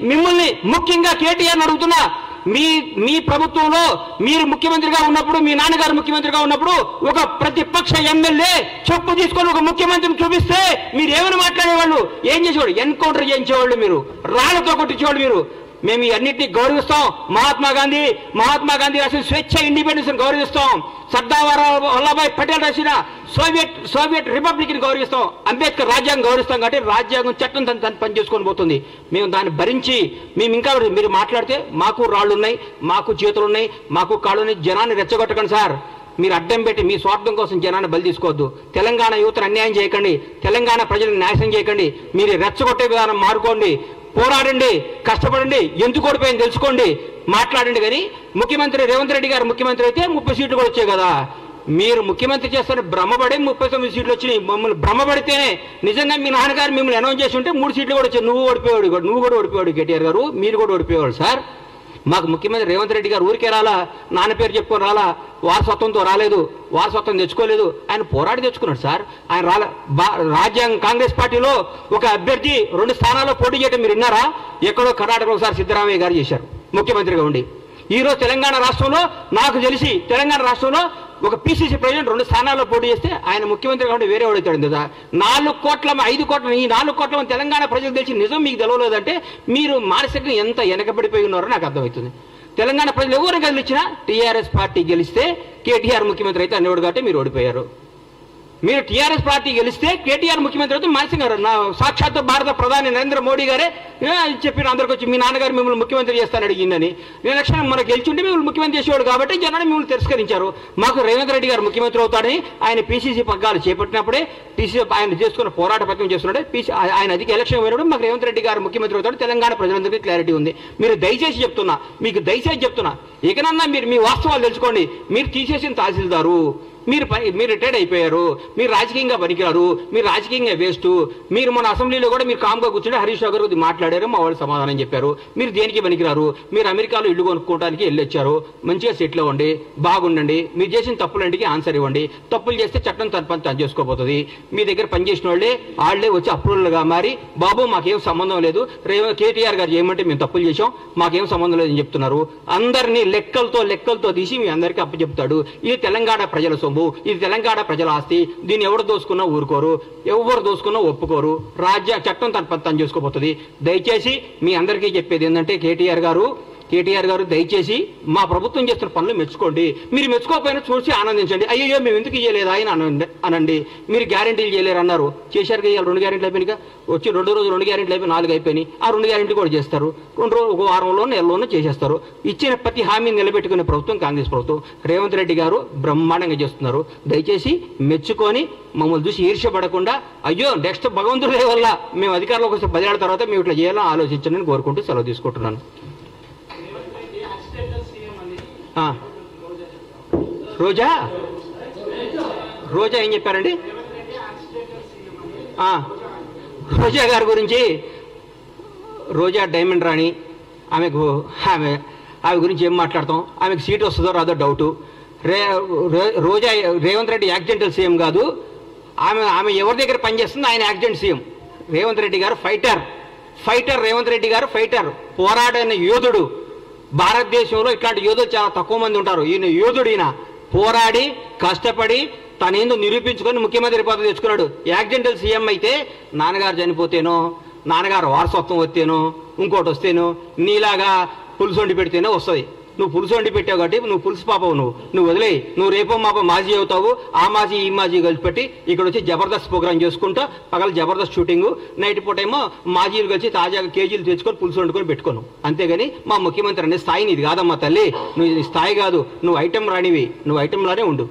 మిమ్మల్ని ముఖ్యంగా కేటీఆర్ అడుగుతున్నా, మీ ప్రభుత్వంలో మీరు ముఖ్యమంత్రిగా ఉన్నప్పుడు, మీ నాన్నగారు ముఖ్యమంత్రిగా ఉన్నప్పుడు ఒక ప్రతిపక్ష ఎమ్మెల్యే చెప్పు తీసుకొని ఒక ముఖ్యమంత్రిని చూపిస్తే మీరు ఏమని మాట్లాడేవాళ్ళు? ఏం చేసేవాళ్ళు? ఎన్కౌంటర్ చేయించేవాళ్ళు, మీరు రాళ్లతో కొట్టించేవాళ్ళు. మీరు మేము అన్నింటినీ గౌరవిస్తాం. మహాత్మా గాంధీ రాసిన స్వేచ్ఛ, ఇండిపెండెన్స్ గౌరవిస్తాం. సర్దార్ వల్లభాయ్ పటేల్ రాసిన సోవియట్ రిపబ్లిక్ ని గౌరవిస్తాం. అంబేద్కర్ రాజ్యాంగం గౌరవిస్తాం. కాబట్టి రాజ్యాంగం చట్టం తను పని చేసుకొని పోతుంది. మేము దాన్ని భరించి మేము ఇంకా మీరు మాట్లాడితే మాకు రాళ్ళు ఉన్నాయి, మాకు చేతులు ఉన్నాయి, మాకు కాళ్ళు ఉన్నాయి. జనాన్ని రెచ్చగొట్టకండి సార్. మీరు అడ్డం పెట్టి మీ స్వార్థం కోసం జనాన్ని బలి తీసుకోవద్దు. తెలంగాణ యువతను అన్యాయం చేయకండి, తెలంగాణ ప్రజలను నాశనం చేయకండి. మీరు రెచ్చగొట్టే విధానం మారుకోండి, పోరాడండి, కష్టపడండి, ఎందుకు ఓడిపోయింది తెలుసుకోండి, మాట్లాడండి. కానీ ముఖ్యమంత్రి రేవంత్ రెడ్డి గారు ముఖ్యమంత్రి అయితే 30 సీట్లు కూడా వచ్చాయి కదా. మీరు ముఖ్యమంత్రి చేస్తారని భ్రమపడి 39 సీట్లు వచ్చినాయి. మమ్మల్ని భ్రమపడితేనే నిజంగా మీ నాన్నగారు మిమ్మల్ని అనౌన్స్ చేసి ఉంటే 3 సీట్లు కూడా వచ్చాయి. నువ్వు కూడా ఓడిపోయాడు కేటీఆర్ గారు, మీరు కూడా ఓడిపోయేవాడు సార్. మాకు ముఖ్యమంత్రి రేవంత్ రెడ్డి గారు ఊరికే రాలా, నాన్న పేరు చెప్పుకొని రాలా, వారసత్వంతో రాలేదు, వారసత్వం తెచ్చుకోలేదు. ఆయన పోరాడి తెచ్చుకున్నాడు సార్. ఆయన రాజ్యాంగ కాంగ్రెస్ పార్టీలో ఒక అభ్యర్థి 2 స్థానాల్లో పోటీ చేయడం మీరు విన్నారా? ఎక్కడో కర్ణాటకలో ఒకసారి సిద్ధరామయ్య గారు చేశారు ముఖ్యమంత్రిగా ఉండి. ఈరోజు తెలంగాణ రాష్ట్రంలో నాకు తెలిసి తెలంగాణ రాష్ట్రంలో ఒక పిసిసి ప్రెసిడెంట్ 2 స్థానాల్లో పోటీ చేస్తే ఆయన ముఖ్యమంత్రిగా ఉండి వేరే వాడవుతాడు కదా. 4 కోట్ల 5 కోట్ల ఈ 4 కోట్ల మంది తెలంగాణ ప్రజలకు తెలిసి నిజం మీకు తెలవలేదంటే మీరు మానసికంగా ఎంత వెనకబడిపోయి ఉన్నారో నాకు అర్థమవుతుంది. తెలంగాణ ప్రజలు ఎవరు గెలిచినా టీఆర్ఎస్ పార్టీ గెలిస్తే కేటీఆర్ ముఖ్యమంత్రి అయితే అనేవాడు కాబట్టి మీరు ఓడిపోయారు. మీరు టీఆర్ఎస్ పార్టీ గెలిస్తే కేటీఆర్ ముఖ్యమంత్రి అయితే మానసికంగా సాక్షాత్ భారత ప్రధాని నరేంద్ర మోడీ గారే చెప్పిన అందరికి వచ్చి మీ నాన్నగారు మిమ్మల్ని ముఖ్యమంత్రి చేస్తాను అడిగిందని. ఎలక్షన్ మనకు గెలిచుంటే మిమ్మల్ని ముఖ్యమంత్రి చేసేవాడు కాబట్టి జనాన్ని మిమ్మల్ని తిరస్కరించారు. మాకు రేవంత్ రెడ్డి గారు ముఖ్యమంత్రి అవుతాడని ఆయన పీసీసీ పగ్గాలు చేపట్టినప్పుడే టీసీసీ ఆయన చేసుకున్న పోరాట పత్రం చేస్తున్నాడే ఆయన అధిక ఎలక్షన్ పోయినప్పుడు మాకు రేవంత్ రెడ్డి గారు ముఖ్యమంత్రి అవుతాడు. తెలంగాణ ప్రజలందరికీ క్లారిటీ ఉంది. మీరు దయచేసి చెప్తున్నా, మీకు దయచేసి చెప్తున్నా, ఇకనన్నా మీరు మీ వాస్తవాలు తెలుసుకోండి. మీరు తీసేసిన తహసీల్దారు, మీరు రిటైర్డ్ అయిపోయారు, మీరు రాజకీయంగా పనికిరారు, మీరు రాజకీయంగా వేస్ట్. మీరు మన అసెంబ్లీలో కూడా మీరు కామ్గా కూర్చుంటే హరీష్ రావు గారు మాట్లాడారు, మా వాళ్ళు సమాధానం చెప్పారు. మీరు దేనికి పనికిరారు, మీరు అమెరికాలో ఇల్లు కొనుక్కోవడానికి వెళ్ళొచ్చారు, మంచిగా సెటిల్ అవ్వండి, బాగుండండి, మీరు చేసిన తప్పులంటికి ఆన్సర్ ఇవ్వండి. తప్పులు చేస్తే చట్టం తన పని తను చేసుకోబోతుంది. మీ దగ్గర పనిచేసిన వాళ్ళే వచ్చి అప్రూవల్గా మారి బాబు మాకేం సంబంధం లేదు, కేటీఆర్ గారు చేయమంటే మేము తప్పులు చేసాం, మాకేం సంబంధం లేదని చెప్తున్నారు. అందరినీ లెక్కలతో తీసి మీ అందరికీ అప్పచెప్తాడు. ఇది తెలంగాణ ప్రజల సొమ్ము, ఇది తెలంగాణ ప్రజల ఆస్తి. దీన్ని ఎవరు దోసుకున్నా ఊరుకోరు, ఎవరు దోసుకున్నా ఒప్పుకోరు. చట్టం తను చేసుకోబోతుంది. దయచేసి మీ అందరికీ చెప్పేది ఏంటంటే కేటీఆర్ గారు దయచేసి మా ప్రభుత్వం చేస్తున్న పనులు మెచ్చుకోండి. మీరు మెచ్చుకోకపోయినా చూసి ఆనందించండి. అయ్యో మేము ఎందుకు చేయలేదా అని అనండి. మీరు గ్యారెంటీలు చేయలేరు అన్నారు, చేశారు కదా. 2 గ్యారెంటీలు అయిపోయినాయి, వచ్చి 2 రోజులు 2 గ్యారెంటీలు అయిపోయి 4 అయిపోయినాయి. ఆ 2 గ్యారెంటీ కూడా చేస్తారు. 2 రోజులు, 1 వారంలో నెలలోనూ చేసేస్తారు. ఇచ్చిన ప్రతి హామీని నిలబెట్టుకునే ప్రభుత్వం కాంగ్రెస్ ప్రభుత్వం. రేవంత్ రెడ్డి గారు బ్రహ్మాండంగా చేస్తున్నారు. దయచేసి మెచ్చుకొని మమ్మల్ని చూసి ఈర్ష్యపడకుండా అయ్యో నెక్స్ట్ భగవంతుడి వల్ల మేము అధికారంలోకి వస్తే 10 ఏళ్ల తర్వాత మేము ఇట్లా చేయాలని ఆలోచించండి కోరుకుంటూ సెలవు తీసుకుంటున్నాను. రోజా ఏం చెప్పారండి? రోజా గారి గురించి, రోజా డైమండ్ రాణి, ఆమె గురించి ఏం మాట్లాడతాం? ఆమెకు సీట్ వస్తుందో రాదో డౌటు. రోజా రేవంత్ రెడ్డి యాక్సిడెంటల్ సీఎం కాదు. ఆమె ఎవరి దగ్గర పనిచేస్తుంది? ఆయన యాక్సిడెంట్ సీఎం. రేవంత్ రెడ్డి గారు ఫైటర్. రేవంత్ రెడ్డి గారు ఫైటర్, పోరాడైన యోధుడు. భారతదేశంలో ఇట్లాంటి యోధులు చాలా తక్కువ మంది ఉంటారు. ఈయన యోధుడు. ఈయన పోరాడి కష్టపడి తనేందో నిరూపించుకొని ముఖ్యమంత్రి పదవి తెచ్చుకున్నాడు. యాక్సిడెంటల్ సీఎం అయితే నాన్నగారు చనిపోతేనో, నాన్నగారు వారసత్వం వస్తేనో, ఇంకోటి వస్తేనో, నీలాగా పులుసు వండి పెడితేనే వస్తుంది. నువ్వు పులుసు వండి పెట్టావు కాబట్టి నువ్వు పులుసు పాపవు. నువ్వు వదిలేయి. నువ్వు రేపో మాపో మాజీ అవుతావు. ఆ మాజీ ఈ మాజీ కలిసి పెట్టి ఇక్కడ వచ్చి జబర్దస్త్ ప్రోగ్రామ్ చేసుకుంటా, పగల జబర్దస్త్ షూటింగ్, నైట్ పూట ఏమో మాజీలు కలిసి తాజాగా కేజీలు తెచ్చుకొని పులుసు వండుకొని పెట్టుకోను. అంతేగాని మా ముఖ్యమంత్రి అనే స్థాయి నీది కాదమ్మా తల్లి. నువ్వు స్థాయి కాదు, నువ్వు ఐటెం రానివి, నువ్వు ఐటెంలానే ఉండు.